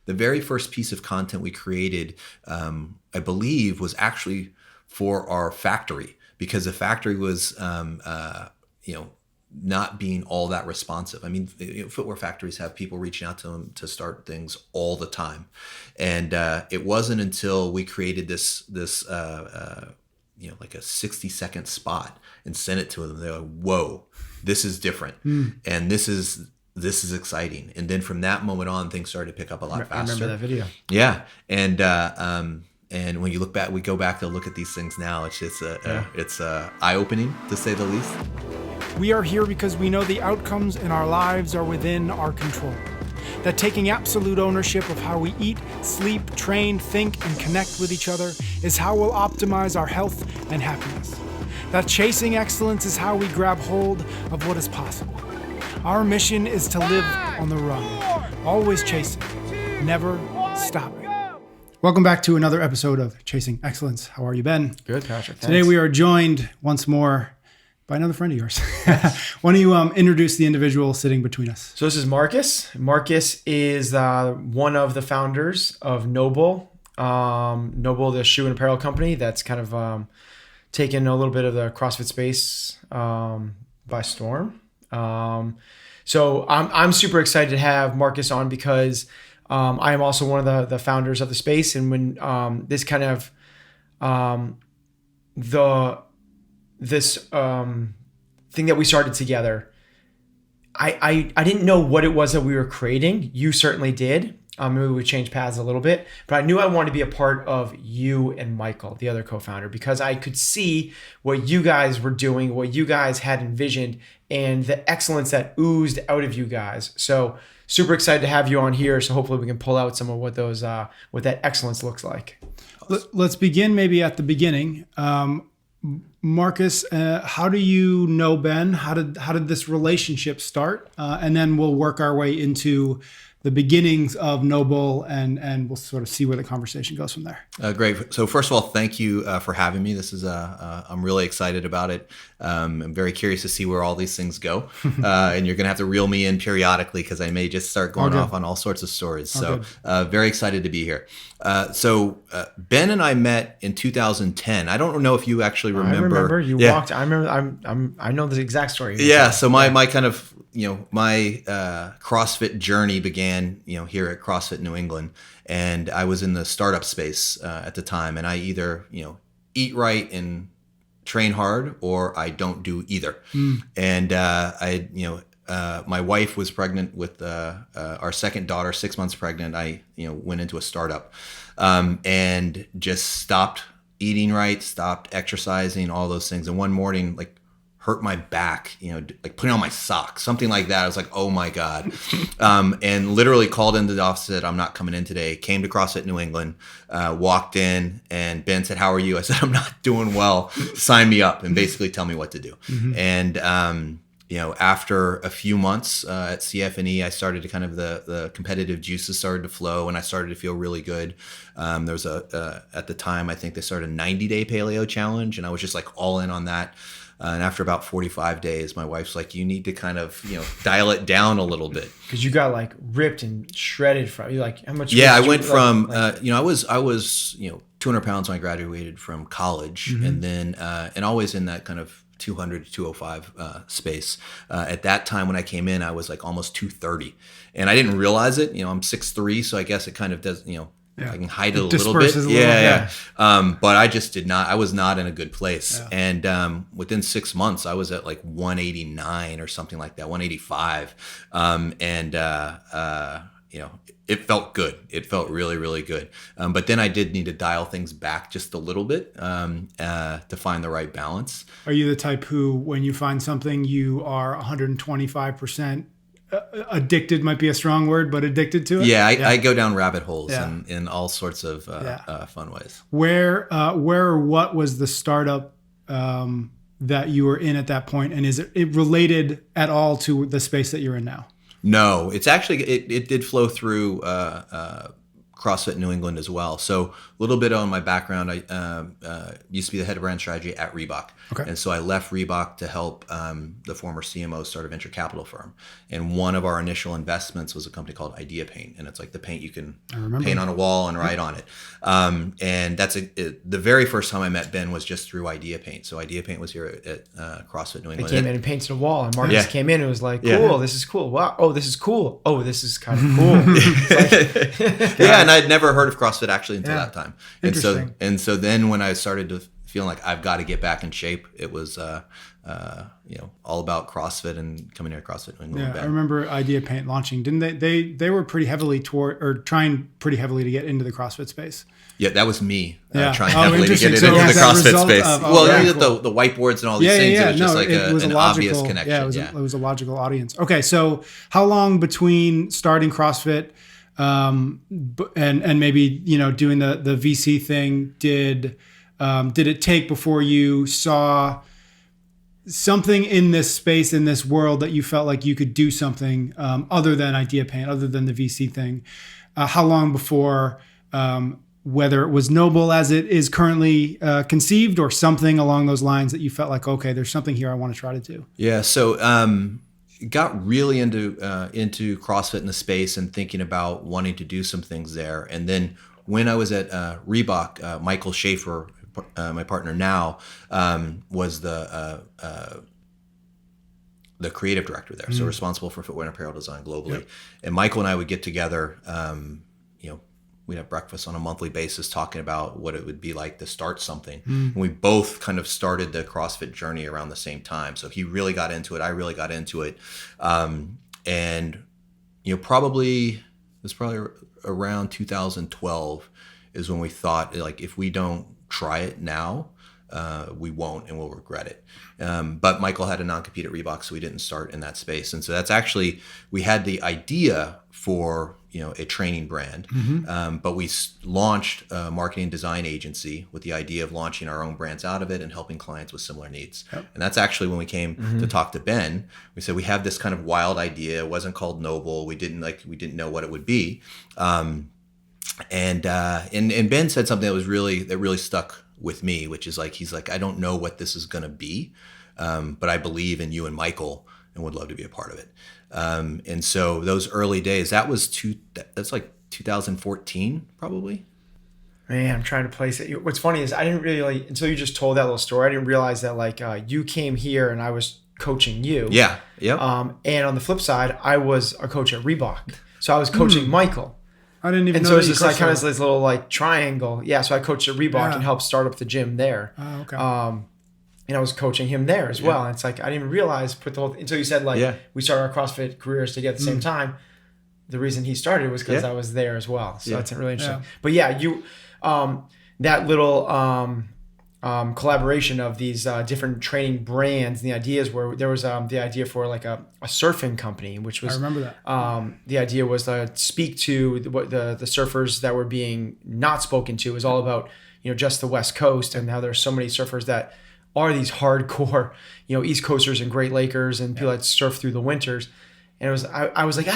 The very first piece of content we created, I believe, was actually for our factory, because the factory was, not being all that responsive. I mean, footwear factories have people reaching out to them to start things all the time. And it wasn't until we created this like a 60-second spot and sent it to them. They're like, whoa, this is different. And this is exciting. And then from that moment on, things started to pick up a lot faster. I remember that video. Yeah. And when you look back, we go back to look at these things now. It's just it's eye-opening, to say the least. We are here because we know the outcomes in our lives are within our control. That taking absolute ownership of how we eat, sleep, train, think, and connect with each other is how we'll optimize our health and happiness. That chasing excellence is how we grab hold of what is possible. Our mission is to live on the run, always chasing, never stopping. Welcome back to another episode of Chasing Excellence. How are you, Ben? Good, Patrick. Thanks. Today we are joined once more by another friend of yours. Why don't you introduce the individual sitting between us? So this is Marcus. Marcus is one of the founders of NOBULL. NOBULL, the shoe and apparel company that's kind of taken a little bit of the CrossFit space by storm. So I'm super excited to have Marcus on because I am also one of the founders of the space. And when this kind of this thing that we started together, I didn't know what it was that we were creating. You certainly did. Maybe we changed paths a little bit, but I knew I wanted to be a part of you and Michael, the other co-founder, because I could see what you guys were doing, what you guys had envisioned, and the excellence that oozed out of you guys. So super excited to have you on here. So hopefully we can pull out some of what those what that excellence looks like. Let's begin maybe at the beginning. Marcus, how do you know Ben? How did this relationship start? And then we'll work our way into the beginnings of NOBULL, and we'll sort of see where the conversation goes from there. Great. So first of all, thank you for having me. This is I'm really excited about it. I'm very curious to see where all these things go. And you're going to have to reel me in periodically because I may just start going off on all sorts of stories. So very excited to be here. So Ben and I met in 2010. I don't know if you actually remember. I remember you walked. I remember. I know the exact story. Yeah. So my kind of my CrossFit journey began here at CrossFit New England, and I was in the startup space at the time, and I either eat right and train hard, or I don't do either. And my wife was pregnant with our second daughter, 6 months pregnant. I went into a startup and just stopped eating right, stopped exercising, all those things. And one morning, hurt my back, like putting on my socks, something like that. I was like, oh my God. And literally called into the office, said, I'm not coming in today. Came to CrossFit New England, walked in, and Ben said, how are you? I said, I'm not doing well. Sign me up and basically tell me what to do. And, after a few months at CF&E, I started to kind of the competitive juices started to flow, and I started to feel really good. There was at the time, I think they started a 90-day paleo challenge, and I was just like all in on that. And after about 45 days, my wife's like, you need to kind of, dial it down a little bit. Because you got ripped and shredded from, how much? Yeah, I went from, I was 200 pounds when I graduated from college. And then, and always in that kind of 200 to 205 space. At that time when I came in, I was almost 230. And I didn't realize it. I'm 6'3", so I guess it kind of does, I can hide it a little bit. But I just did not. I was not in a good place. Yeah. And within 6 months, I was at 189 or something like that, 185. It felt good. It felt really, really good. But then I did need to dial things back just a little bit to find the right balance. Are you the type who, when you find something, you are 125%? Addicted might be a strong word, but addicted to it? Yeah, I go down rabbit holes in all sorts of fun ways. Where or what was the startup that you were in at that point? And is it related at all to the space that you're in now? No, it's actually, it did flow through CrossFit New England as well. So a little bit on my background. I used to be the head of brand strategy at Reebok. Okay. And so I left Reebok to help the former CMO start a venture capital firm. And one of our initial investments was a company called Idea Paint. And it's like the paint you can paint on a wall and write on it. And that's the very first time I met Ben was just through Idea Paint. So Idea Paint was here at CrossFit New They England. came in and painted a wall, and Marcus came in and was like, cool, this is cool. Wow. Oh, this is cool. Oh, this is kind of cool. Yeah, and I'd never heard of CrossFit actually until that time. Interesting. And so then when I started to feel like I've got to get back in shape, it was all about CrossFit and coming here to CrossFit New England. Yeah, I remember Idea Paint launching. Didn't they were pretty heavily trying pretty heavily to get into the CrossFit space. Yeah, that was me Yeah. trying Oh, heavily to get interesting. into So the as a CrossFit result space. of- Well, yeah, you cool. get the whiteboards and all these things. It was just like an obvious cool. connection. Yeah, it was a logical audience. Okay, so how long between starting CrossFit and maybe doing the VC thing did it take before you saw something in this space, in this world, that you felt like you could do something other than Idea Paint, other than the VC thing? How long before, whether it was NOBULL as it is currently conceived, or something along those lines, that you felt like, okay, there's something here I want to try to do? Yeah, so got really into CrossFit in the space and thinking about wanting to do some things there. And then when I was at Reebok, Michael Schaefer, my partner now, was the creative director there, so responsible for footwear and apparel design globally. Yep. And Michael and I would get together. We'd have breakfast on a monthly basis talking about what it would be like to start something. And we both kind of started the CrossFit journey around the same time. So he really got into it. I really got into it. And probably around 2012 is when we thought, like, if we don't try it now, we won't, and we'll regret it. But Michael had a non-compete at Reebok, so we didn't start in that space. And so that's actually, we had the idea for a training brand, but we launched a marketing design agency with the idea of launching our own brands out of it and helping clients with similar needs. Yep. And that's actually when we came to talk to Ben. We said we have this kind of wild idea. It wasn't called NOBULL. We didn't know what it would be. And Ben said something that really stuck with me, which is like, he's like, I don't know what this is going to be, but I believe in you and Michael and would love to be a part of it. And so those early days, that's like 2014 probably. Man, I'm trying to place it. What's funny is I didn't really, until you just told that little story, I didn't realize that you came here and I was coaching you. Yeah. Yep. And on the flip side, I was a coach at Reebok. So I was coaching Michael. I didn't even know. And so it's just like kind of this little triangle. Yeah. So I coached at Reebok and helped start up the gym there. Oh, okay. And I was coaching him there as well. And it's like, I didn't even realize until you said we started our CrossFit careers together at the same time. The reason he started was because I was there as well. So that's really interesting. Yeah. But yeah, you, that little collaboration of these different training brands and the ideas where there was the idea for like a surfing company, which was, I remember that. The idea was to speak to the surfers that were being not spoken to. It was all about, just the West Coast and how there's so many surfers that are these hardcore, East Coasters and Great Lakers and people that surf through the winters. And it was, I was like,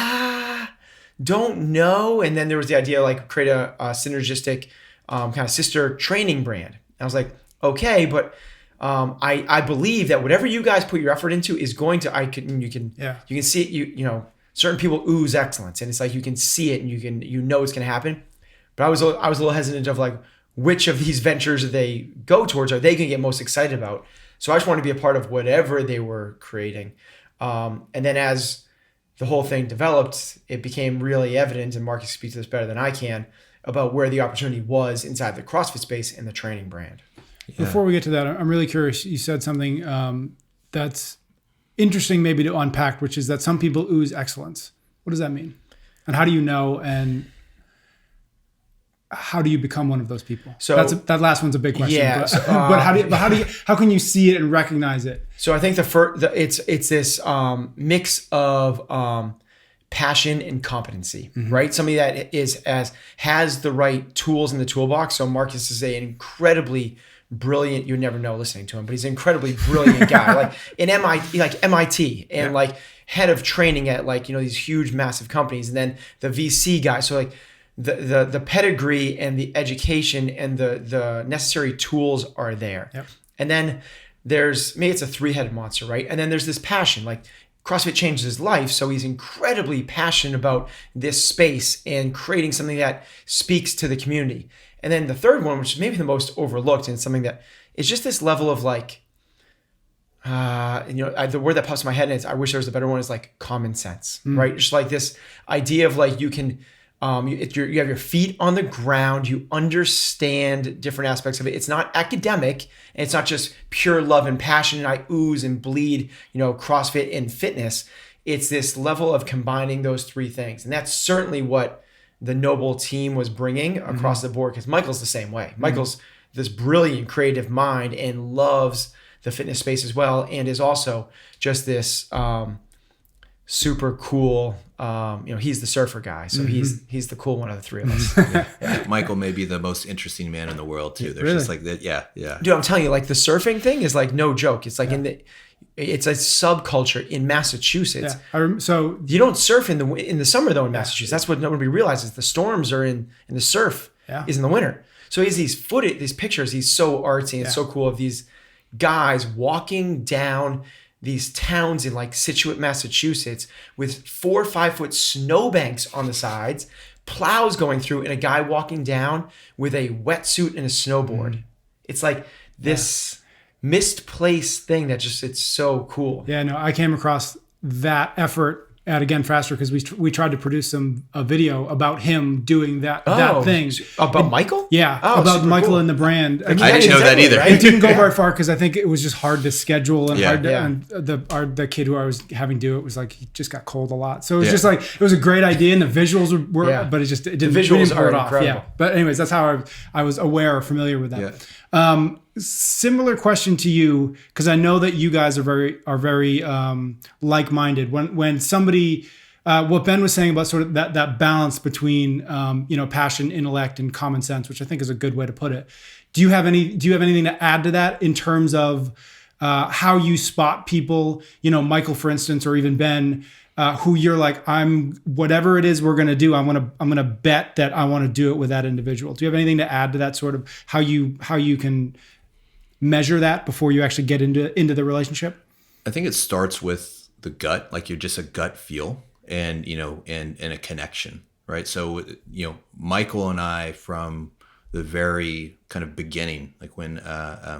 don't know. And then there was the idea create a synergistic kind of sister training brand. And I was like, okay, but I believe that whatever you guys put your effort into is going to, you can see it, certain people ooze excellence, and it's like, you can see it and you know it's going to happen. But I was a little hesitant of which of these ventures that they go towards are they going to get most excited about. So I just wanted to be a part of whatever they were creating. And then as the whole thing developed, it became really evident, and Marcus speaks to this better than I can, about where the opportunity was inside the CrossFit space and the training brand. Yeah. Before we get to that, I'm really curious. You said something that's interesting maybe to unpack, which is that some people ooze excellence. What does that mean? And how do you know, and how do you become one of those people? So that last one's a big question. Yeah, but how can you see it and recognize it? So I think it's this mix of passion and competency, right? Somebody that has the right tools in the toolbox. So Marcus is an incredibly brilliant, you never know listening to him, but he's an incredibly brilliant guy, in MIT and head of training at these huge massive companies, and then the VC guy. So the pedigree and the education and the necessary tools are there. Yep. And then maybe it's a three-headed monster, right? And then there's this passion, like CrossFit changed his life. So he's incredibly passionate about this space and creating something that speaks to the community. And then the third one, which is maybe the most overlooked and something that is just this level of like, the word that pops in my head, and I wish there was a better one, is like common sense, right? Just like this idea of like you can, you have your feet on the ground, you understand different aspects of it. It's not academic, and it's not just pure love and passion, and I ooze and bleed, CrossFit and fitness. It's this level of combining those three things. And that's certainly what the NOBULL team was bringing across the board, because Michael's the same way. Michael's this brilliant creative mind and loves the fitness space as well, and is also just this super cool. He's the surfer guy, so he's the cool one of the three of us. Yeah. Michael may be the most interesting man in the world too. There's really? just like that. Yeah. Dude, I'm telling you, like the surfing thing is like no joke. It's like it's a subculture in Massachusetts. Yeah. So you don't surf in the summer though in Massachusetts. That's what nobody realizes. The storms are in the surf is in the winter. So he has these pictures. He's so artsy and so cool of these guys walking down these towns in like Situate, Massachusetts, with 4 or 5 foot snowbanks on the sides, plows going through, and a guy walking down with a wetsuit and a snowboard. It's like this misplaced thing that it's so cool. Yeah, no, I came across that effort at Again Faster because we tried to produce a video about him doing that thing. About Michael? Yeah, about Michael and the brand. I didn't know that either. Right? It didn't go very far because I think it was just hard to schedule and hard to, Yeah. and the kid who I was having do it was like, he just got cold a lot. So it was just like, it was a great idea and the visuals were but it didn't, the visuals pull are it off. incredible. Yeah. But anyways, that's how I was familiar with that. Similar question to you, because I know that you guys are very like-minded. When somebody, what Ben was saying about sort of that balance between passion, intellect, and common sense, which I think is a good way to put it. Do you have anything to add to that in terms of how you spot people? Michael, for instance, or even Ben, who you're like, whatever it is we're gonna do, I'm gonna bet that I want to do it with that individual. Do you have anything to add to that, sort of how you can measure that before you actually get into the relationship? I think it starts with the gut, like you're just a gut feel and a connection, right? So, Michael and I, from the very kind of beginning, like when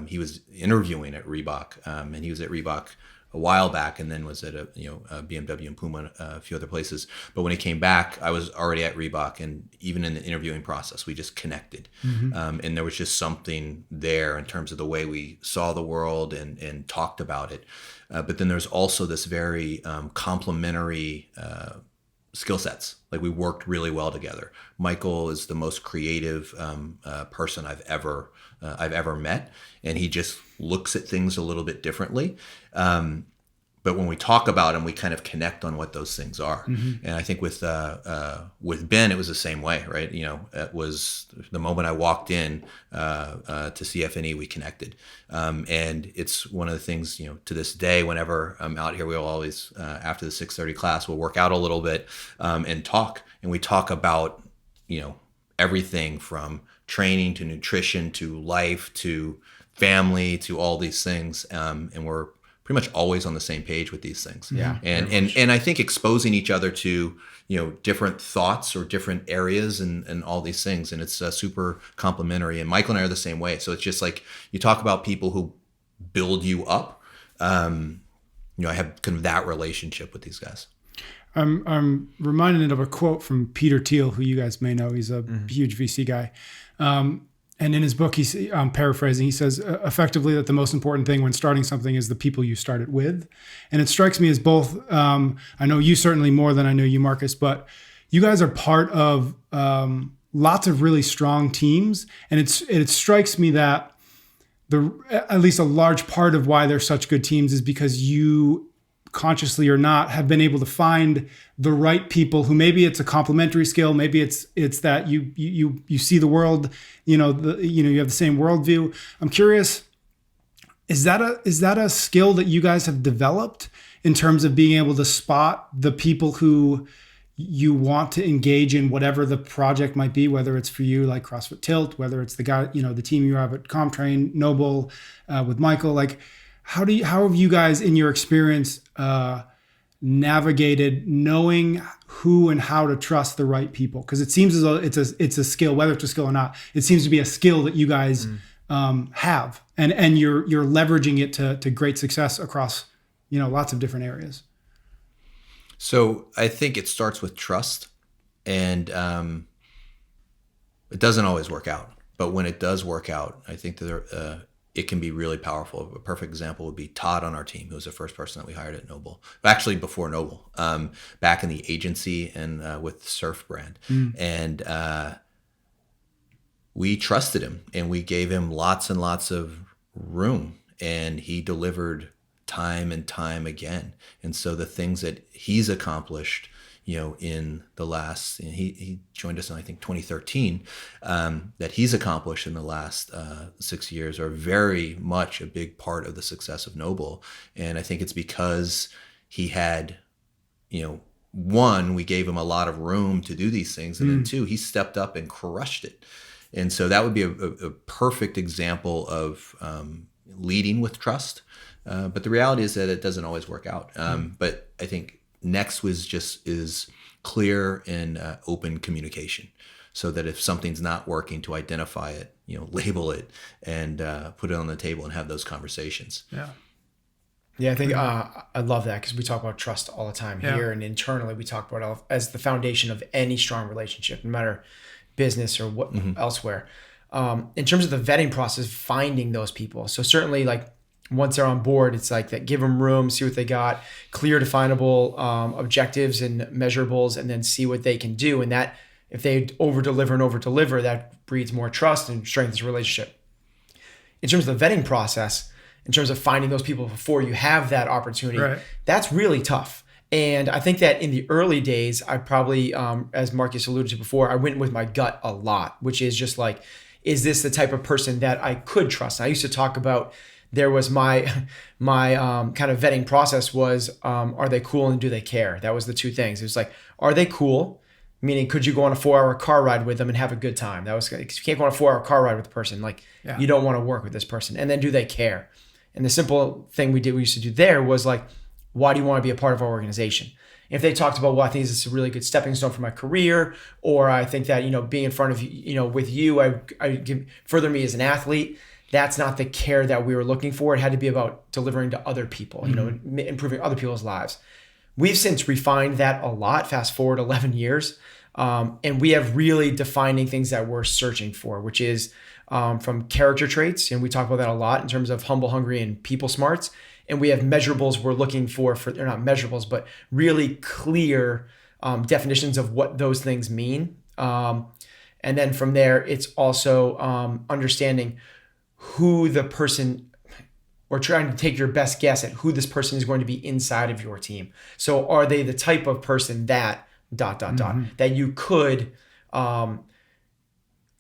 he was interviewing at Reebok, and he was at Reebok a while back, and then was at a BMW and Puma, a few other places. But when he came back, I was already at Reebok, and even in the interviewing process, we just connected. And there was just something there in terms of the way we saw the world and talked about it. But then there's also this very complementary skill sets. Like we worked really well together. Michael is the most creative person I've ever met, and he just looks at things a little bit differently. But when we talk about them, we kind of connect on what those things are. And I think with Ben, it was the same way, right? It was the moment I walked in to CFNE, we connected. And it's one of the things, to this day, whenever I'm out here, we'll always, after the 6:30 class, we'll work out a little bit and talk. And we talk about, everything from training to nutrition to life to family to all these things. And we're pretty much always on the same page with these things. Yeah. And I think exposing each other to, different thoughts or different areas and all these things. And it's super complementary. And Michael and I are the same way. So it's just like, you talk about people who build you up. I have kind of that relationship with these guys. I'm reminded of a quote from Peter Thiel, who you guys may know. He's a huge VC guy. And in his book, I'm paraphrasing, he says effectively that the most important thing when starting something is the people you start it with. And it strikes me as both, I know you certainly more than I know you, Marcus, but you guys are part of lots of really strong teams. And it strikes me that at least a large part of why they're such good teams is because you, consciously or not, have been able to find the right people who, maybe it's a complementary skill, maybe it's that you see the world, you have the same worldview. I'm curious, is that a skill that you guys have developed in terms of being able to spot the people who you want to engage in whatever the project might be, whether it's for you like CrossFit Tilt, whether it's the guy, the team you have at CompTrain, NOBULL, with Michael. Like, how have you guys, in your experience, navigated knowing who and how to trust the right people? Because it seems as though it's a skill, whether it's a skill or not. It seems to be a skill that you guys have, and you're leveraging it to great success across lots of different areas. So I think it starts with trust, and it doesn't always work out. But when it does work out, I think that it can be really powerful. A perfect example would be Todd on our team, who was the first person that we hired at NOBULL. Actually, before NOBULL, back in the agency and with the Surf brand. And we trusted him, and we gave him lots and lots of room, and he delivered time and time again. And so the things that he's accomplished, in the last, he joined us in, I think, 2013, that he's accomplished in the last 6 years are very much a big part of the success of NOBULL. And I think it's because he had, one, we gave him a lot of room to do these things. And then two, he stepped up and crushed it. And so that would be a perfect example of leading with trust. But the reality is that it doesn't always work out. But I think next is clear and open communication, so that if something's not working, to identify it, label it, and put it on the table and have those conversations. Yeah, I think I love that, because we talk about trust all the time here, and internally we talk about it as the foundation of any strong relationship, no matter business or what elsewhere. In terms of the vetting process, finding those people. So certainly, like, once they're on board, it's like that, give them room, see what they got, clear, definable objectives and measurables, and then see what they can do. And that, if they over deliver, that breeds more trust and strengthens the relationship. In terms of the vetting process, in terms of finding those people before you have that opportunity, that's really tough. And I think that in the early days, I probably, as Marcus alluded to before, I went with my gut a lot, which is just like, is this the type of person that I could trust? And I used to talk about, there was my kind of vetting process was, are they cool and do they care? That was the two things. It was like, are they cool? Meaning, could you go on a 4-hour car ride with them and have a good time? That was, because you can't go on a 4-hour car ride with a person. Like, you don't want to work with this person. And then, do they care? And the simple thing we used to do there was like, why do you want to be a part of our organization? If they talked about, well, I think this is a really good stepping stone for my career, or I think that, being in front of you, with you, I further me as an athlete. That's not the care that we were looking for. It had to be about delivering to other people, improving other people's lives. We've since refined that a lot, fast forward 11 years. And we have really defining things that we're searching for, which is from character traits. And we talk about that a lot in terms of humble, hungry, and people smarts. And we have measurables we're looking for, they're not measurables, but really clear definitions of what those things mean. And then from there, it's also understanding who the person, or trying to take your best guess at who this person is going to be inside of your team. So are they the type of person that ... that you could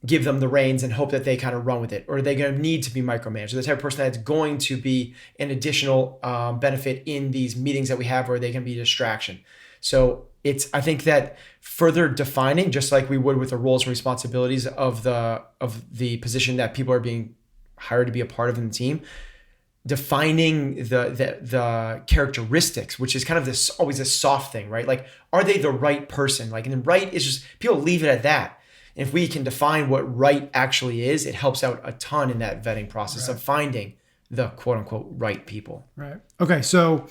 give them the reins and hope that they kind of run with it? Or are they going to need to be micromanaged? Or the type of person that's going to be an additional benefit in these meetings that we have, or are they going to be a distraction? So I think that further defining, just like we would with the roles and responsibilities of the position that people are being hired to be a part of in the team, defining the characteristics, which is kind of this always a soft thing, right? Like, are they the right person? Like, and then right is just, people leave it at that. And if we can define what right actually is, it helps out a ton in that vetting process of finding the quote unquote right people. Right. Okay. So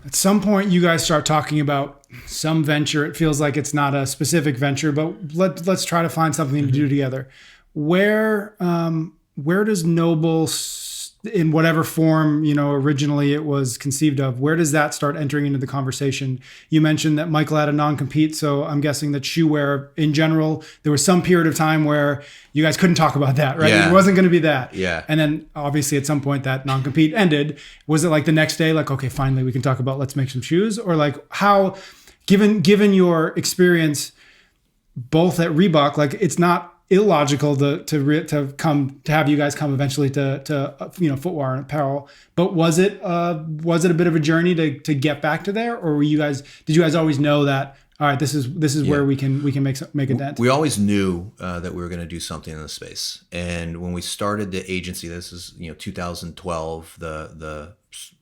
at some point you guys start talking about some venture. It feels like it's not a specific venture, but let's try to find something to do together. Where does NOBULL, in whatever form, originally it was conceived of, where does that start entering into the conversation? You mentioned that Michael had a non-compete, so I'm guessing that shoe wear in general, there was some period of time where you guys couldn't talk about that, right? Yeah. It wasn't going to be that. Yeah. And then obviously at some point that non-compete ended. Was it like the next day, like, okay, finally we can talk about, let's make some shoes? Or like, how, given your experience both at Reebok, like, it's not illogical to have you guys come eventually to footwear and apparel. But was it a bit of a journey to get back to there, or did you guys always know that, all right, this is where we can make a dent? We always knew that we were going to do something in the space, and when we started the agency, this is 2012.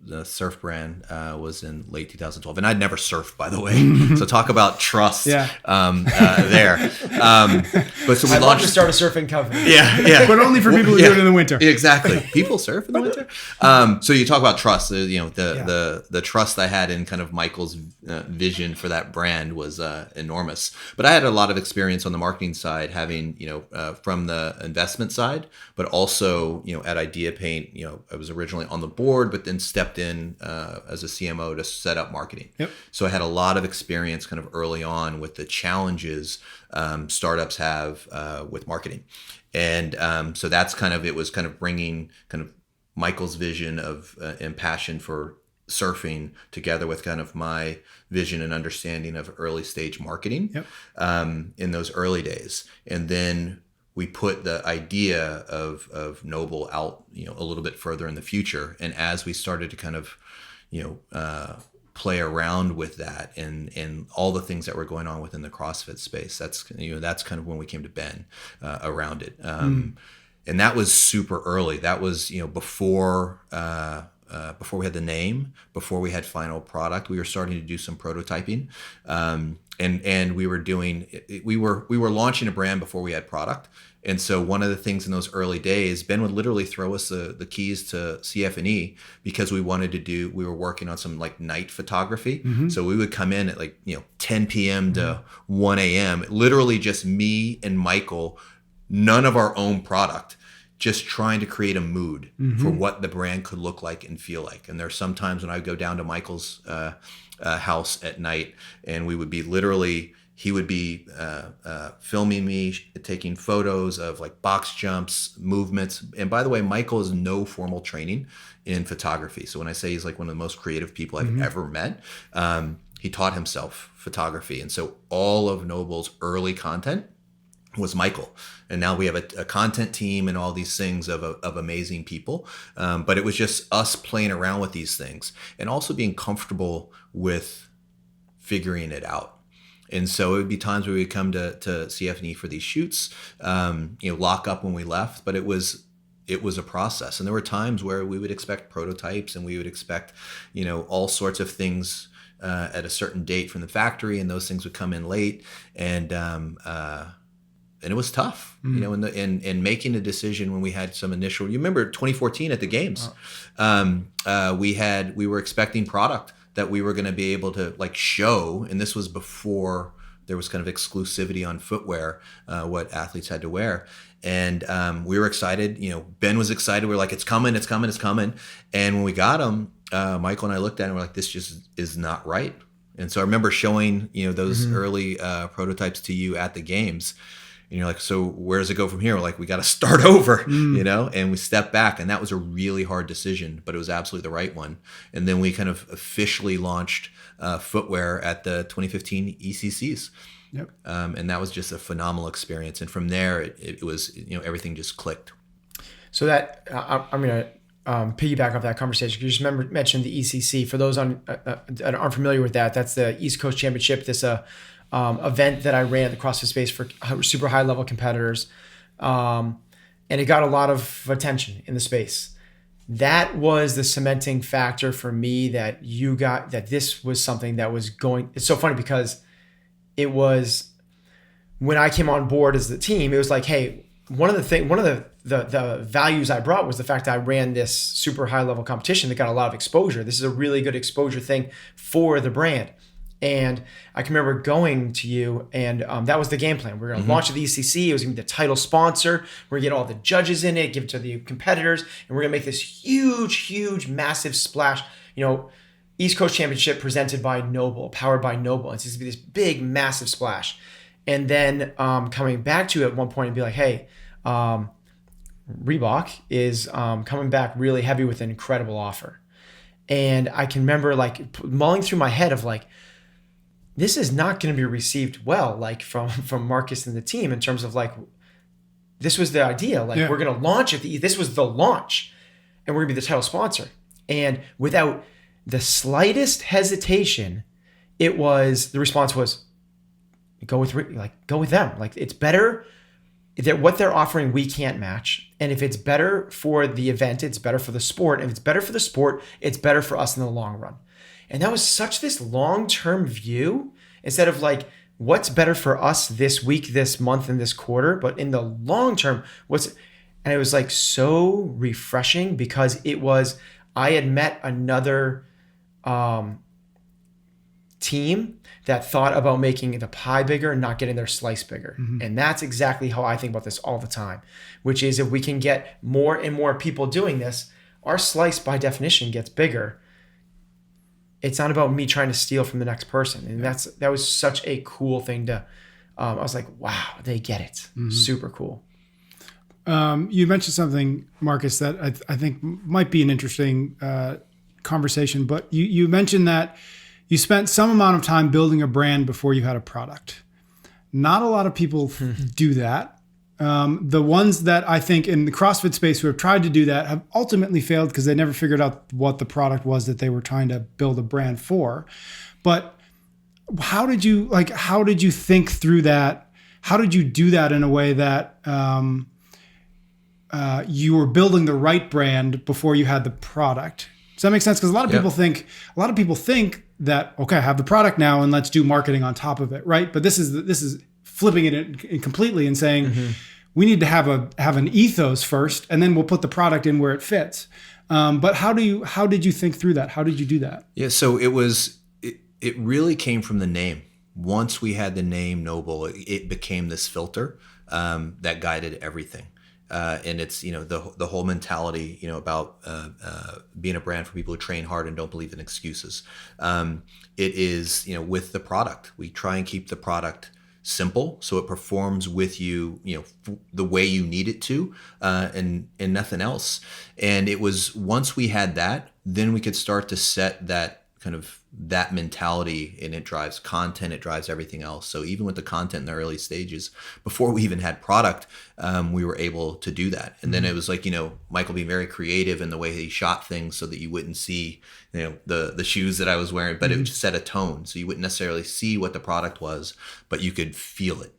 The surf brand was in late 2012, and I'd never surfed, by the way. So talk about trust there. But so we I'd love launched to start a surfing company. Yeah. But only for people who do it in the winter. Exactly. People surf in the winter. So you talk about trust. The trust I had in kind of Michael's vision for that brand was enormous. But I had a lot of experience on the marketing side, having from the investment side, but also at Idea Paint. I was originally on the board, but then stepped in as a CMO to set up marketing. Yep. So I had a lot of experience kind of early on with the challenges startups have with marketing. And so that's it was kind of bringing kind of Michael's vision of and passion for surfing together with kind of my vision and understanding of early stage marketing in those early days. And then we put the idea of NOBULL out, a little bit further in the future. And as we started to kind of, play around with that and all the things that were going on within the CrossFit space, that's kind of when we came to Ben around it. And that was super early. That was, before we had the name, before we had final product. We were starting to do some prototyping. And we were launching a brand before we had product. And so one of the things in those early days, Ben would literally throw us the keys to CF&E because we were working on some like night photography. Mm-hmm. So we would come in at 10 p.m. to 1 a.m., literally just me and Michael, none of our own product, just trying to create a mood for what the brand could look like and feel like. And there's some times when I would go down to Michael's house at night, and we would be he would be filming me, taking photos of like box jumps, movements. And by the way, Michael has no formal training in photography. So when I say he's like one of the most creative people I've ever met, he taught himself photography. And so all of NOBULL's early content was Michael. And now we have a content team and all these things of amazing people. But it was just us playing around with these things and also being comfortable with figuring it out. And so it would be times where we would come to CF&E for these shoots, lock up when we left, but it was a process. And there were times where we would expect prototypes and we would expect, all sorts of things at a certain date from the factory, and those things would come in late. And it was tough, in making a decision when we had some initial. You remember 2014 at the games, we were expecting product that we were going to be able to show, and this was before there was kind of exclusivity on footwear, what athletes had to wear, and we were excited. Ben was excited. We were like, "It's coming, it's coming, it's coming!" And when we got them, Michael and I looked at it and we're like, "This just is not right." And so I remember showing those early prototypes to you at the games. And you're like, so where does it go from here? We're like, we got to start over, and we stepped back. And that was a really hard decision, but it was absolutely the right one. And then we kind of officially launched footwear at the 2015 ECCs. Yep. And that was just a phenomenal experience. And from there, it was, everything just clicked. So that I'm going to piggyback off that conversation. You just mentioned the ECC. For those that aren't familiar with that, that's the East Coast Championship. This event that I ran at the CrossFit space for super high level competitors. And it got a lot of attention in the space. That was the cementing factor for me that this was something that was going. It's so funny because it was when I came on board as the team, it was like, hey, one of the values I brought was the fact that I ran this super high level competition that got a lot of exposure. This is a really good exposure thing for the brand. And I can remember going to you, and that was the game plan. We were going to launch the ECC. It was going to be the title sponsor. We're going to get all the judges in it, give it to the competitors, and we're going to make this huge, massive splash. East Coast Championship presented by NOBULL, powered by NOBULL. It's going to be this big, massive splash. And then coming back to it at one point and be like, hey, Reebok is coming back really heavy with an incredible offer. And I can remember mulling through my head of this is not going to be received well, from Marcus and the team in terms of this was the idea. Like, we're going to launch it. This was the launch, and we're going to be the title sponsor. And without the slightest hesitation, the response was, go with them. Like, it's better. What they're offering, we can't match. And if it's better for the event, it's better for the sport. If it's better for the sport, it's better for us in the long run. And that was such this long-term view, instead of like, what's better for us this week, this month, and this quarter, but in the long term, and it was like so refreshing, because I had met another team that thought about making the pie bigger and not getting their slice bigger. Mm-hmm. And that's exactly how I think about this all the time, which is, if we can get more and more people doing this, our slice by definition gets bigger. It's not about me trying to steal from the next person. And that was such a cool thing to, I was like, wow, they get it. Mm-hmm. Super cool. You mentioned something, Marcus, that I think might be an interesting conversation, but you mentioned that you spent some amount of time building a brand before you had a product. Not a lot of people do that. The ones that I think in the CrossFit space who have tried to do that have ultimately failed, because they never figured out what the product was that they were trying to build a brand for. But how did you think through that? How did you do that in a way that you were building the right brand before you had the product? Does that make sense? Because a lot of people think that, okay, I have the product now and let's do marketing on top of it, right? But this is flipping it in completely and saying, we need to have an ethos first, and then we'll put the product in where it fits. But how did you think through that? How did you do that? Yeah, so it really came from the name. Once we had the name NOBULL, it became this filter that guided everything. And it's, the whole mentality, about being a brand for people who train hard and don't believe in excuses. It is, with the product, we try and keep the product simple so it performs with you, the way you need it to, and nothing else. And it was, once we had that, then we could start to set that kind of that mentality, and it drives content, it drives everything else. So even with the content in the early stages, before we even had product, we were able to do that. And then it was like, Michael being very creative in the way he shot things so that you wouldn't see, the shoes that I was wearing, but it would just set a tone. So you wouldn't necessarily see what the product was, but you could feel it.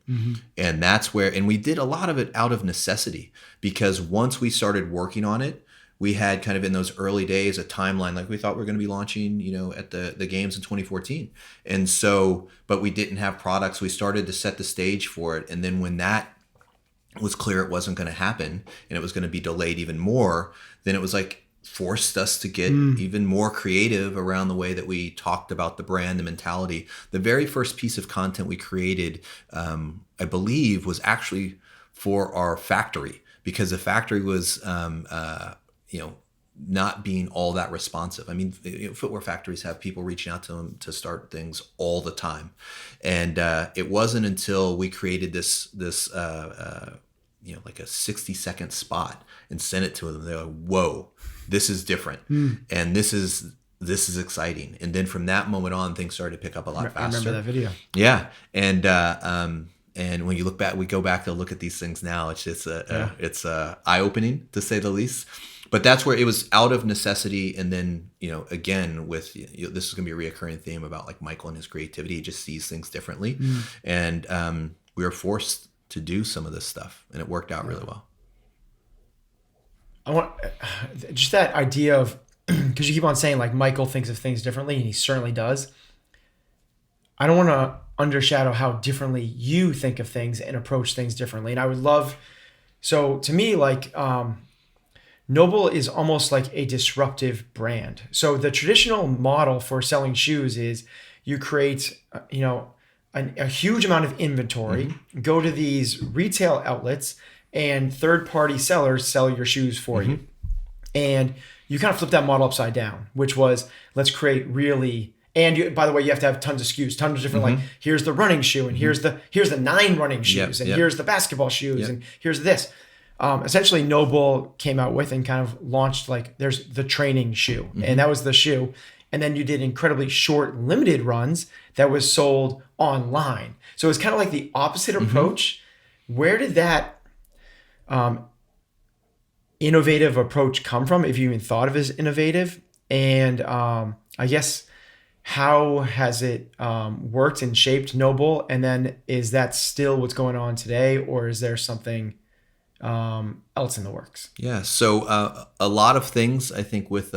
And that's where, and we did a lot of it out of necessity, because once we started working on it, we had kind of in those early days a timeline, like we thought we were going to be launching, at the games in 2014. And so, but we didn't have products. We started to set the stage for it. And then when that was clear, it wasn't going to happen and it was going to be delayed even more, then it was like forced us to get even more creative around the way that we talked about the brand, the mentality. The very first piece of content we created, I believe, was actually for our factory, because the factory was, not being all that responsive. I mean, footwear factories have people reaching out to them to start things all the time. And it wasn't until we created this like a 60-second spot and sent it to them, they're like, whoa, this is different. And this is exciting. And then from that moment on, things started to pick up a lot faster. I remember that video. Yeah. And when you look back, we go back to look at these things now. It's just it's eye-opening, to say the least. But that's where it was out of necessity. And then, again, with this is going to be a reoccurring theme about like Michael and his creativity. He just sees things differently. And we were forced to do some of this stuff, and it worked out really well. I want just that idea of, because you keep on saying like Michael thinks of things differently, and he certainly does. I don't want to undershadow how differently you think of things and approach things differently. And I would love, so to me, like, NOBULL is almost like a disruptive brand. So the traditional model for selling shoes is you create, a huge amount of inventory, go to these retail outlets, and third-party sellers sell your shoes for you. And you kind of flip that model upside down, which was, let's create really, and you, by the way, you have to have tons of SKUs, tons of different, like, here's the running shoe, and here's the 9 running shoes, here's the basketball shoes, and here's this. Essentially, NOBULL came out with and kind of launched, like, there's the training shoe, and that was the shoe. And then you did incredibly short, limited runs that was sold online. So it was kind of like the opposite approach. Where did that, innovative approach come from, if you even thought of it as innovative? And I guess, how has it worked and shaped NOBULL? And then is that still what's going on today, or is there something else in the works? Yeah. So a lot of things, I think, with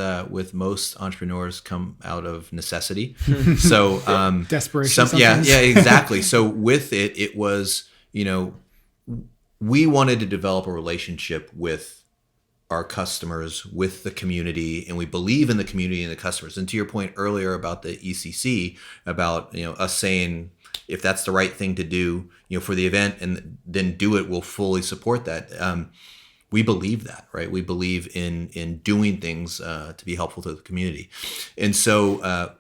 most entrepreneurs come out of necessity. So desperation. Yeah, exactly. So with it was, we wanted to develop a relationship with our customers, with the community, and we believe in the community and the customers. And to your point earlier about the ECC, about us saying, if that's the right thing to do, for the event, and then do it, we'll fully support that. We believe that, right? We believe in doing things to be helpful to the community. And so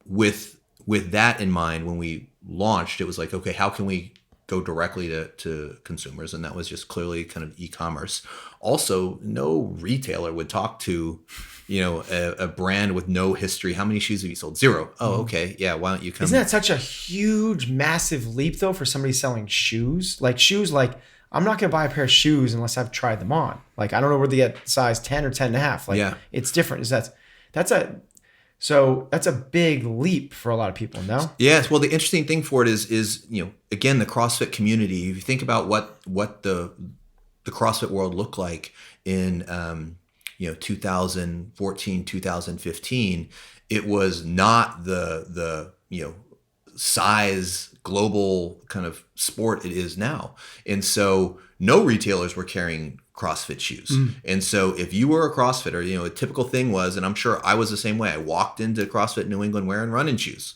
with that in mind, when we launched, it was like, okay, how can we go directly to consumers? And that was just clearly kind of e-commerce. Also, no retailer would talk to a brand with no history. How many shoes have you sold? 0. Oh, okay. Yeah. Why don't you come? Isn't that such a huge, massive leap though, for somebody selling shoes? Like I'm not going to buy a pair of shoes unless I've tried them on. Like, I don't know where they get size 10 or 10 and a half. Like, yeah. It's different. That's a big leap for a lot of people, no? Yes. Well, the interesting thing for it is again, the CrossFit community. If you think about what the CrossFit world looked like in 2014, 2015, it was not the size global kind of sport it is now. And so no retailers were carrying CrossFit shoes. And so if you were a CrossFitter, a typical thing was, and I'm sure I was the same way, I walked into CrossFit New England wearing running shoes.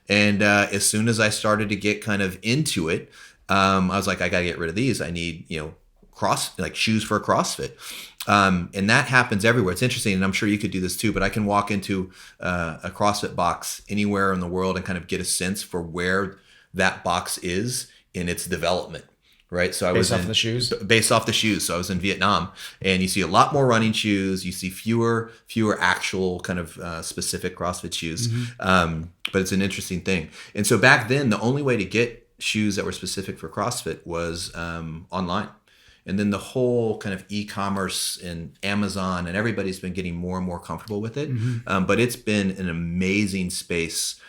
And as soon as I started to get kind of into it, I was like, I got to get rid of these. I need, shoes for CrossFit. And that happens everywhere. It's interesting, and I'm sure you could do this too, but I can walk into a CrossFit box anywhere in the world and kind of get a sense for where that box is in its development, right? So based off the shoes. So I was in Vietnam, and you see a lot more running shoes. You see fewer actual kind of specific CrossFit shoes. But it's an interesting thing. And so back then, the only way to get shoes that were specific for CrossFit was online. And then the whole kind of e-commerce and Amazon, and everybody's been getting more and more comfortable with it. But it's been an amazing space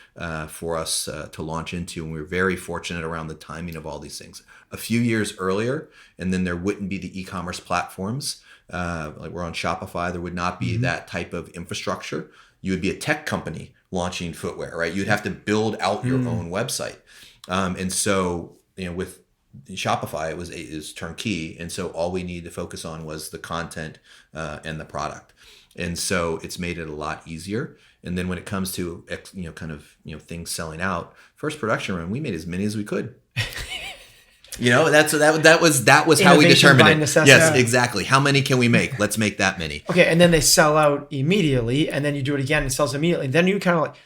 for us to launch into. And we were very fortunate around the timing of all these things. A few years earlier, and then there wouldn't be the e-commerce platforms. Like we're on Shopify, there would not be that type of infrastructure. You would be a tech company launching footwear, right? You'd have to build out your own website. And so, with Shopify, it was turnkey, and so all we needed to focus on was the content and the product, and so it's made it a lot easier. And then when it comes to things selling out, first production run, we made as many as we could. That was how we determined it. Necessity. Yes, exactly. How many can we make? Let's make that many. Okay, and then they sell out immediately, and then you do it again, and it sells immediately. Then you kind of like.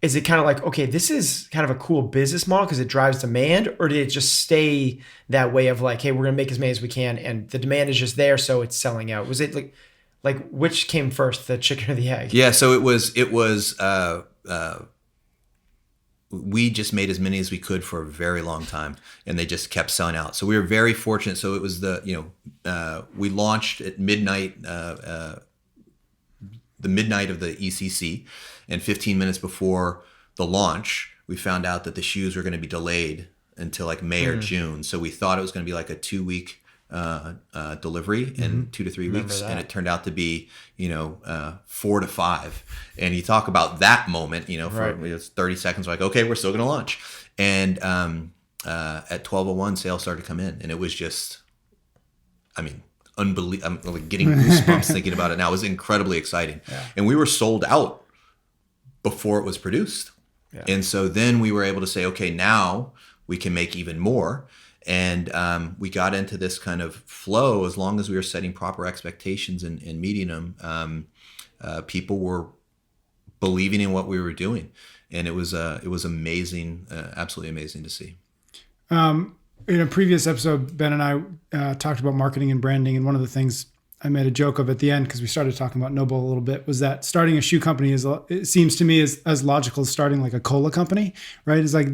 Is it kind of like, okay, this is kind of a cool business model because it drives demand, or did it just stay that way of like, hey, we're going to make as many as we can, and the demand is just there, so it's selling out? Was it like which came first, the chicken or the egg? Yeah, so it was we just made as many as we could for a very long time, and they just kept selling out. So we were very fortunate. So it was we launched at midnight, the midnight of the ECC. And 15 minutes before the launch, we found out that the shoes were going to be delayed until like May or June. So we thought it was going to be like a 2-week delivery in 2 to 3 weeks. And it turned out to be, 4 to 5. And you talk about that moment, for 30 seconds, like, okay, we're still going to launch. And at 12:01, sales started to come in. And it was just, unbelievable. I'm like getting goosebumps thinking about it now. It was incredibly exciting. Yeah. And we were sold out before it was produced. Yeah. And so then we were able to say, okay, now we can make even more. And we got into this kind of flow. As long as we were setting proper expectations and meeting them, people were believing in what we were doing. And it was amazing, absolutely amazing to see. In a previous episode, Ben and I talked about marketing and branding. And one of the things I made a joke of at the end, because we started talking about NOBULL a little bit, was that starting a shoe company it seems to me as logical as starting like a cola company, right? It's like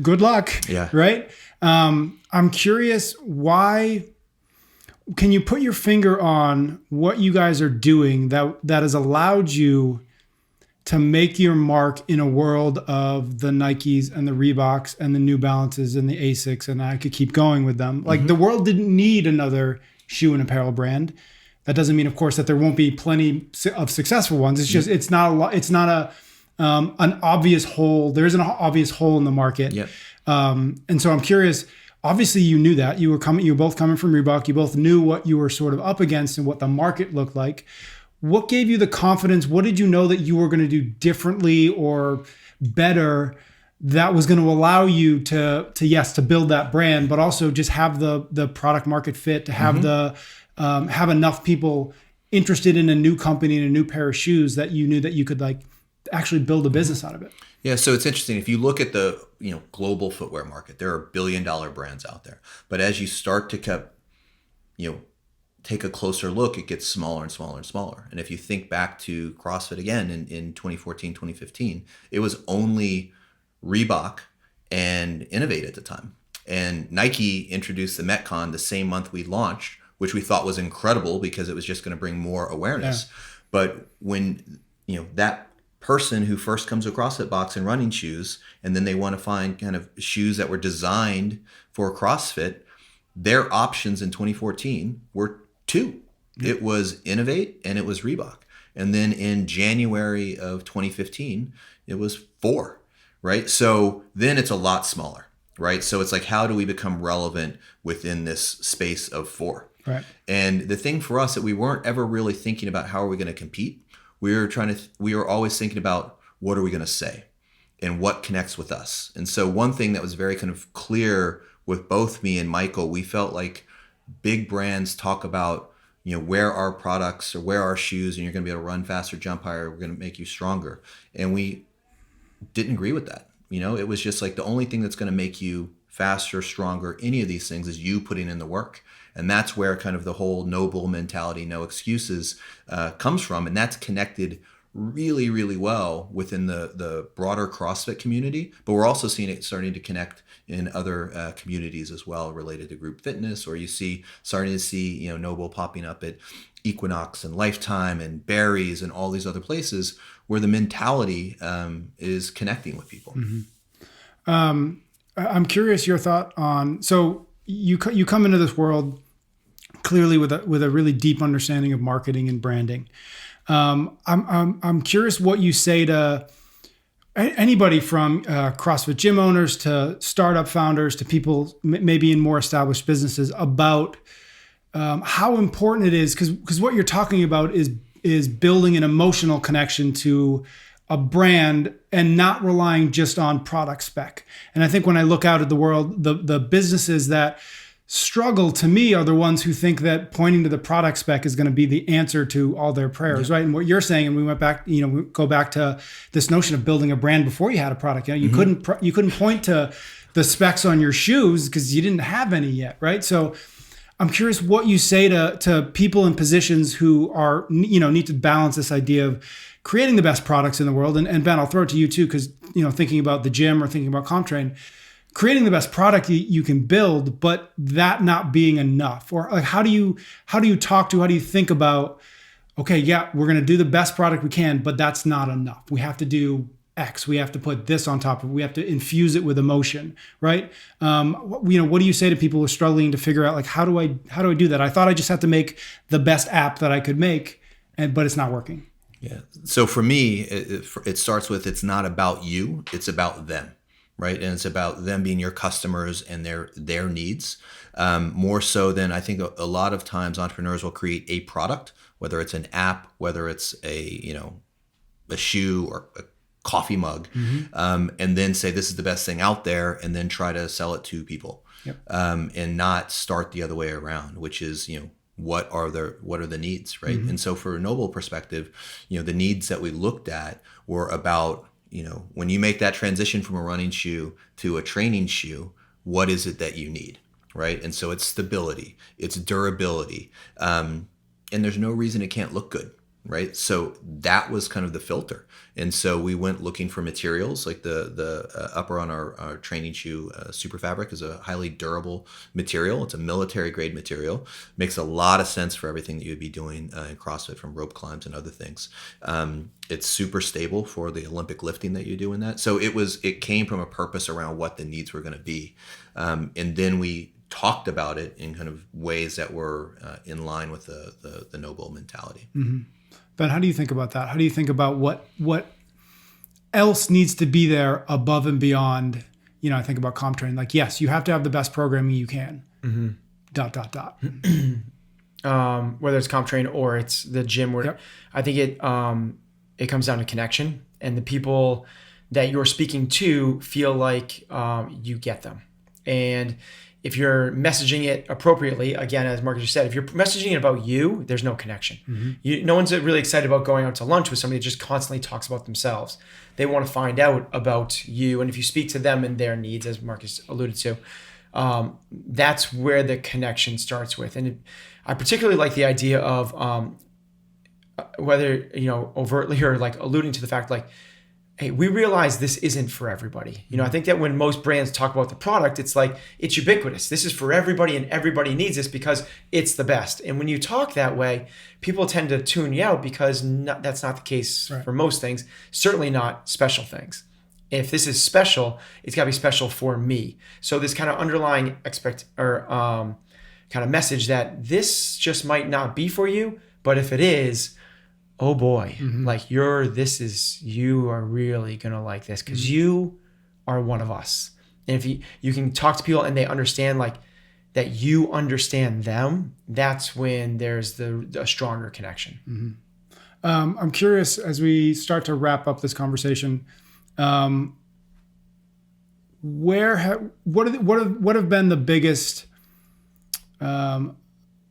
good luck, yeah. Right? I'm curious, why can you put your finger on what you guys are doing that has allowed you to make your mark in a world of the Nikes and the Reeboks and the New Balances and the Asics, and I could keep going with them. Like the world didn't need another shoe and apparel brand. That doesn't mean, of course, that there won't be plenty of successful ones. It's just it's not a lot. It's not an obvious hole. There isn't an obvious hole in the market. Yep. And so I'm curious. Obviously, you knew that you were both coming from Reebok. You both knew what you were sort of up against and what the market looked like. What gave you the confidence? What did you know that you were going to do differently or better that was going to allow you to build that brand, but also just have the product market fit, to have have enough people interested in a new company and a new pair of shoes that you knew that you could like actually build a business out of it? Yeah, so it's interesting. If you look at the global footwear market, there are billion-dollar brands out there. But as you start to take a closer look, it gets smaller and smaller and smaller. And if you think back to CrossFit again in 2014, 2015, it was only Reebok and Innovate at the time. And Nike introduced the Metcon the same month we launched, which we thought was incredible because it was just going to bring more awareness. Yeah. But when that person who first comes to CrossFit box in running shoes, and then they want to find kind of shoes that were designed for CrossFit, their options in 2014 were two. It was Innovate and it was Reebok. And then in January of 2015, it was 4, right? So then it's a lot smaller, right? So it's like, how do we become relevant within this space of 4? Right. And the thing for us that we weren't ever really thinking about how are we going to compete. We were always thinking about what are we going to say and what connects with us. And so one thing that was very kind of clear with both me and Michael, we felt like big brands talk about, wear our products or wear our shoes and you're going to be able to run faster, jump higher. We're going to make you stronger. And we didn't agree with that. It was just like the only thing that's going to make you faster, stronger, any of these things is you putting in the work. And that's where kind of the whole NOBULL mentality, no excuses, comes from. And that's connected really, really well within the broader CrossFit community. But we're also seeing it starting to connect in other communities as well related to group fitness, or starting to see NOBULL popping up at Equinox and Lifetime and Barry's and all these other places where the mentality is connecting with people. Mm-hmm. I'm curious your thought on, so you come into this world clearly with a really deep understanding of marketing and branding. I'm curious what you say to anybody from CrossFit gym owners to startup founders to people maybe in more established businesses about how important it is, because what you're talking about is building an emotional connection to a brand and not relying just on product spec. And I think when I look out at the world, the businesses that struggle to me are the ones who think that pointing to the product spec is going to be the answer to all their prayers, right? And what you're saying, and we went back, we go back to this notion of building a brand before you had a product. You couldn't point to the specs on your shoes because you didn't have any yet, right? So I'm curious what you say to people in positions who are, need to balance this idea of creating the best products in the world. And Ben, I'll throw it to you too, because, thinking about the gym or thinking about CompTrain, creating the best product you can build, but that not being enough. Or like, how do you think about, okay, yeah, we're going to do the best product we can, but that's not enough. We have to do X. We have to put this on top of it. We have to infuse it with emotion, right? What do you say to people who are struggling to figure out, like, how do I do that? I thought I just had to make the best app that I could make, but it's not working. Yeah. So for me, it starts with, it's not about you, it's about them, right? And it's about them being your customers and their needs, more so than I think a lot of times entrepreneurs will create a product, whether it's an app, whether it's a shoe or a coffee mug, and then say this is the best thing out there, and then try to sell it to people, and not start the other way around, which is what are the needs, right? And so for a NOBULL perspective, the needs that we looked at were about, when you make that transition from a running shoe to a training shoe, what is it that you need, right? And so it's stability, it's durability, and there's no reason it can't look good, right? So that was kind of the filter. And so we went looking for materials like the upper on our training shoe, Super Fabric is a highly durable material. It's a military grade material. Makes a lot of sense for everything that you'd be doing in CrossFit, from rope climbs and other things. It's super stable for the Olympic lifting that you do in that. So it came from a purpose around what the needs were going to be. And then we talked about it in kind of ways that were in line with the NOBULL mentality. Mm-hmm. Ben, how do you think about that? How do you think about what else needs to be there above and beyond? I think about CompTrain. Like, yes, you have to have the best programming you can. Mm-hmm. ... Whether it's CompTrain or it's the gym, where I think it comes down to connection, and the people that you're speaking to feel like you get them. And if you're messaging it appropriately, again, as Marcus just said, if you're messaging it about you, there's no connection. Mm-hmm. No one's really excited about going out to lunch with somebody that just constantly talks about themselves. They want to find out about you. And if you speak to them and their needs, as Marcus alluded to, that's where the connection starts with. And I particularly like the idea of whether, overtly or like alluding to the fact, like, hey, we realize this isn't for everybody. I think that when most brands talk about the product, it's like, it's ubiquitous. This is for everybody and everybody needs this because it's the best. And when you talk that way, people tend to tune you out because that's not the case for most things, certainly not special things. If this is special, it's got to be special for me. So this kind of underlying kind of message that this just might not be for you, but if it is, oh boy, like you are really going to like this because you are one of us. And if you can talk to people and they understand like that you understand them, that's when there's a stronger connection. Mm-hmm. I'm curious, as we start to wrap up this conversation, what have been the biggest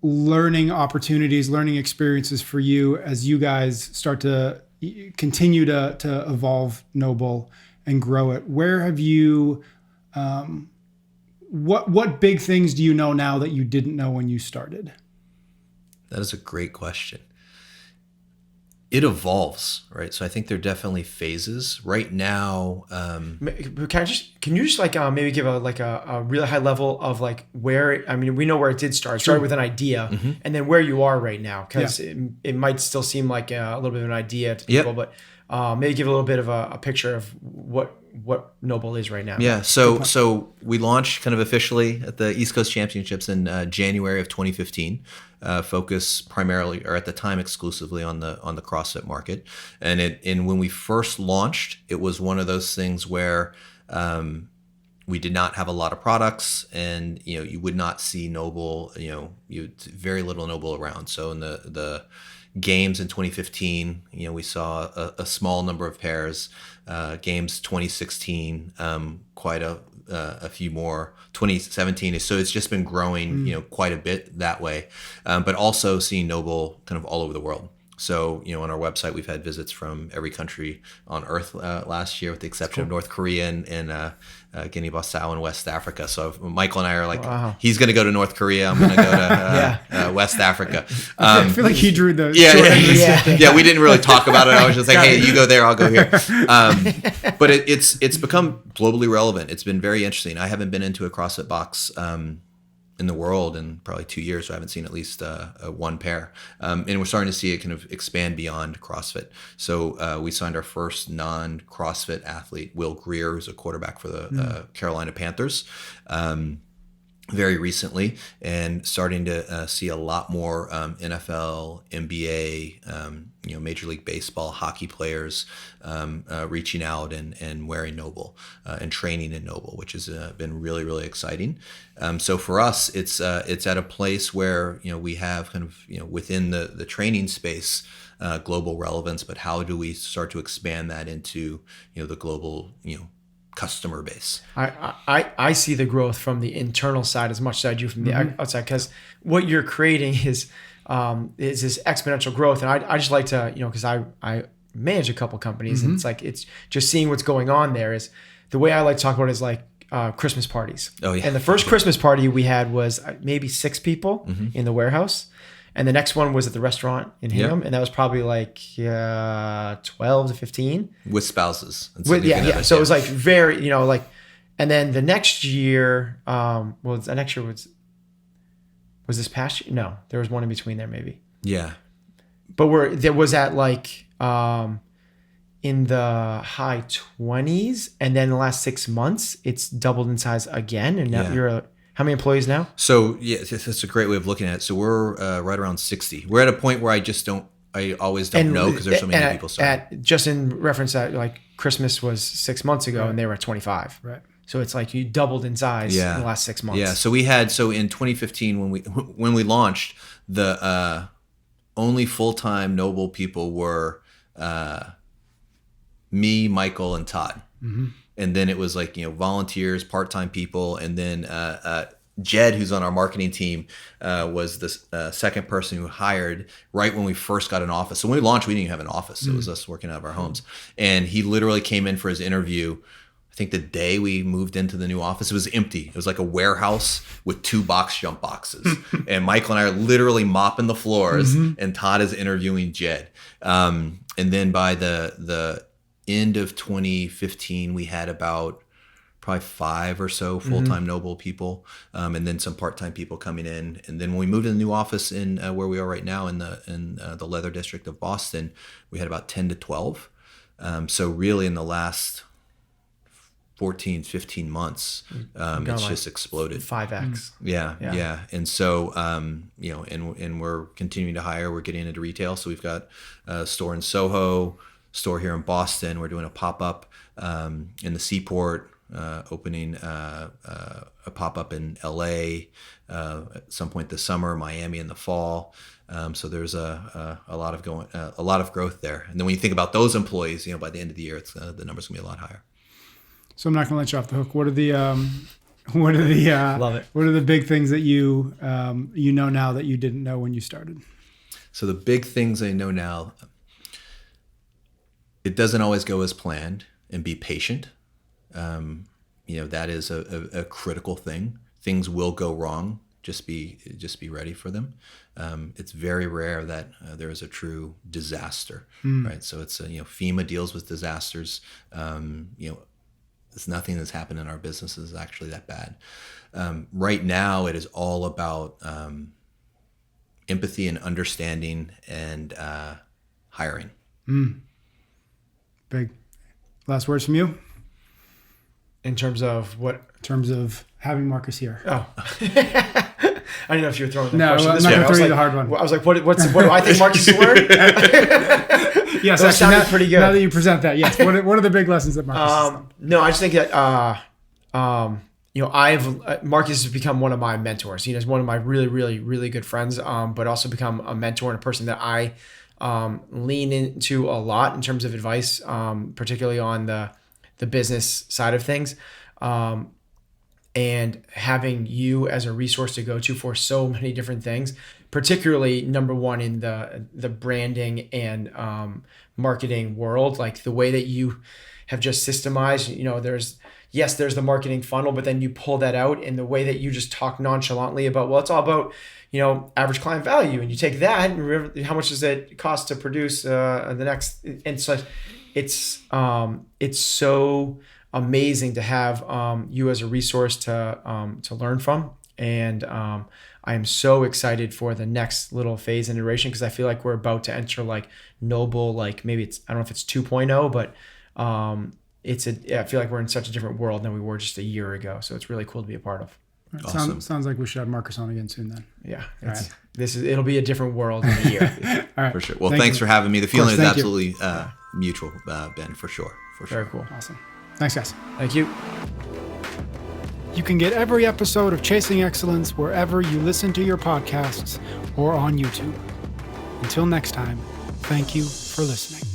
learning opportunities, learning experiences for you as you guys start to continue to evolve NOBULL and grow it? Where have you, what big things do you know now that you didn't know when you started? That is a great question. It evolves, right? So I think there are definitely phases. Right now, can you just like maybe give a really high level of like where, I mean, we know where it did start. It started with an idea, and then where you are right now, because it might still seem like a little bit of an idea to people, but maybe give a little bit of a picture of what NOBULL is right now. Yeah. So we launched kind of officially at the East Coast Championships in January of 2015. Focus primarily, or at the time exclusively, on the CrossFit market. And when we first launched, it was one of those things where we did not have a lot of products, and you would not see NOBULL. Very little NOBULL around. So in the games in 2015, we saw a small number of pairs. Games 2016, quite a few more. 2017 so it's just been growing, quite a bit that way. But also seeing NOBULL kind of all over the world. So, on our website, we've had visits from every country on earth last year, with the exception of North Korea and Guinea-Bissau and West Africa. So Michael and I are like, he's going to go to North Korea. I'm going to go to West Africa. I feel like he drew the Yeah, we didn't really talk about it. I was just like, hey, you go there, I'll go here. But it's become globally relevant. It's been very interesting. I haven't been into a CrossFit box in the world in probably 2 years, so I haven't seen at least one pair. And we're starting to see it kind of expand beyond CrossFit. So we signed our first non-CrossFit athlete, Will Greer, who's a quarterback for the Carolina Panthers, very recently, and starting to see a lot more NFL, NBA, Major League Baseball, hockey players reaching out and wearing NOBULL and training in NOBULL, which has been really, really exciting. So for us, it's at a place where we have kind of within the training space global relevance, but how do we start to expand that into the global customer base? I see the growth from the internal side as much as I do from the outside, because what you're creating is this exponential growth. And I just like to, because I manage a couple companies, and it's just seeing what's going on there. Is the way I like to talk about it is like Christmas parties. Oh yeah. And the first Christmas party we had was maybe 6 people in the warehouse. And the next one was at the restaurant in Hingham, and that was probably like 12 to 15 with spouses. And So it was like very, like, and then the next year, the next year was this past year? No, there was one in between there maybe. Yeah. But there was at like in the high 20s, and then the last 6 months, it's doubled in size again. And now you're how many employees now? So that's a great way of looking at it. So we're right around 60. We're at a point where I always don't know because there's so many people starting. Just in reference that like Christmas was 6 months ago, and they were at 25. Right. So it's like you doubled in size in the last 6 months. Yeah. So in 2015 when we launched, the only full-time NOBULL people were me, Michael, and Todd. Mm-hmm. And then it was like, volunteers, part-time people. And then Jed, who's on our marketing team, was the second person who hired right when we first got an office. So when we launched, we didn't even have an office. It was us working out of our homes. And he literally came in for his interview, I think the day we moved into the new office. It was empty. It was like a warehouse with 2 box jump boxes. And Michael and I are literally mopping the floors, and Todd is interviewing Jed. And then by the end of 2015, we had about probably 5 or so full-time NOBULL people, and then some part-time people coming in. And then when we moved to the new office in where we are right now in the Leather District of Boston, we had about 10 to 12. So really in the last 14, 15 months, it's just exploded. 5x. Yeah. And so, and we're continuing to hire. We're getting into retail. So we've got a store in Soho, store here in Boston. We're doing a pop-up in the Seaport, opening a pop-up in LA at some point this summer, Miami in the fall. So there's a lot of growth there. And then when you think about those employees, by the end of the year, the number's gonna be a lot higher. So I'm not going to let you off the hook. What are the Love it. What are the big things that you know now that you didn't know when you started? So the big things I know now, it doesn't always go as planned, and be patient. That is a critical thing. Things will go wrong. Just be ready for them. It's very rare that there is a true disaster, right? So it's FEMA deals with disasters. It's nothing that's happened in our business is actually that bad. Right now, it is all about empathy and understanding and hiring. Big. Last words from you? In terms of what? In terms of having Marcus here. Oh. I didn't know if you were throwing that question. No, I'm not going to throw you the hard one. I was like, what do I think Marcus is worth? Yes, that sounded pretty good. Now that you present that, yes. What are the big lessons that Marcus has done? No, I just think that Marcus has become one of my mentors. He's one of my really, really, really good friends, but also become a mentor and a person that I lean into a lot in terms of advice, particularly on the business side of things. And having you as a resource to go to for so many different things, particularly number one in the branding and marketing world, like the way that you have just systemized, there's the marketing funnel, but then you pull that out in the way that you just talk nonchalantly about, well, it's all about, average client value. And you take that and how much does it cost to produce the next, and so it's so amazing to have you as a resource to learn from. And I am so excited for the next little phase and iteration, because I feel like we're about to enter like NOBULL, like maybe I don't know if it's 2.0, but I feel like we're in such a different world than we were just a year ago. So it's really cool to be a part of. Right. Awesome. Sounds like we should have Marcus on again soon then. Yeah. It'll be a different world in a year. All right. For sure. Well, thanks for having me. The feeling is absolutely mutual, Ben, for sure. Very cool. Awesome. Thanks, guys. Thank you. You can get every episode of Chasing Excellence wherever you listen to your podcasts or on YouTube. Until next time, thank you for listening.